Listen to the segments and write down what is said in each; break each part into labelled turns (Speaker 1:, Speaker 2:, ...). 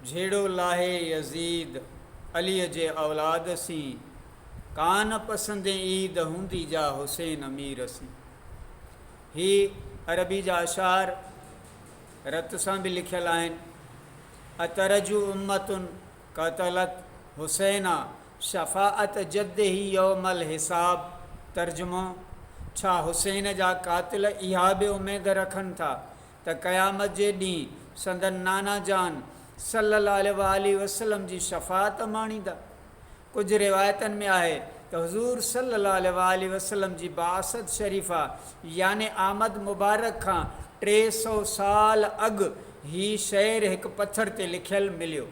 Speaker 1: झेड़ो लाहे यज़ीद अलीअ जे औलाद सी, कान पसंदि ईद हूंदी जा हुसैन अमीर सी। ही अरबी जा अशार रत सां बि लिखियल आहिनि। अतरजू उम्मतुन क़तलत हुसैना शफ़ाअत जद ही यौमल हिसाब। तर्जुमो, छा हुसैन जा कातिल इहा बि उमेद रखनि था त क़यामत जे ॾींहुं संदन नाना जान सल्लल्लाहु अलैहि वसल्लम जी शफ़ाअत माणींदा। कुझु रिवायतनि में आहे त हुज़ूर सल्लल्लाहु अलैहि वसल्लम जी बासत शरीफ़ा याने आमद मुबारक खां 300 साल अॻु ही शेर हिकु पथर ते लिखियलु मिलियो।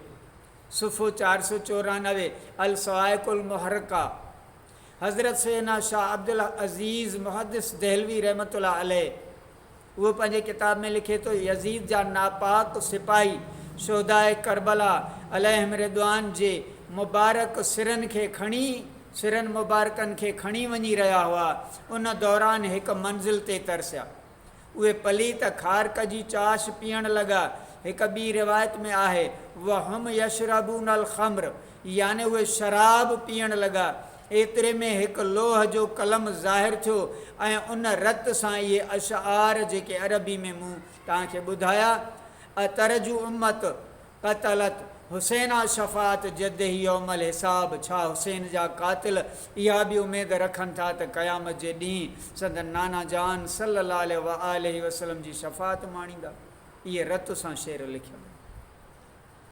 Speaker 1: सुफ़ो 494 अल सवाइकुल मुहर्रका। हज़रत सैयदना शाह अब्दुल अज़ीज़ मुहद्दिस देहलवी रहमतुल्लाह अलैह उहो पंहिंजे किताब में लिखे थो, यज़ीद जा नापाक सिपाही शोहदाए करबला अलैहिम रिदवान जे मुबारक सिरनि मुबारकनि खे खणी वञी रहिया हुआ। उन दौरान हिकु मंज़िल ते तरसिया। उहे पलीत खारक जी चाश पीअण लॻा। हिकु ॿी रिवायत में आहे वहम यशरबून अल ख़म्र, याने उहे शराब पीअण लॻा। एतिरे में हिकु लोह जो कलम ज़ाहिर थियो ऐं उन रत सां इहे अशआर जेके अरबी में मूं तव्हांखे ॿुधाया, अतरजू उम्मत क़तलत हुसैना शफ़ात जद ही यौमल हिसाब। छा हुसैन जा कातिल इहा बि उमेद रखनि था त क़यामत जे ॾींहुं संदन नाना जान सल्लल्लाहु अलैहि वसल्लम जी शफ़ात माणींदा। इहे रत सां शेर लिखिया।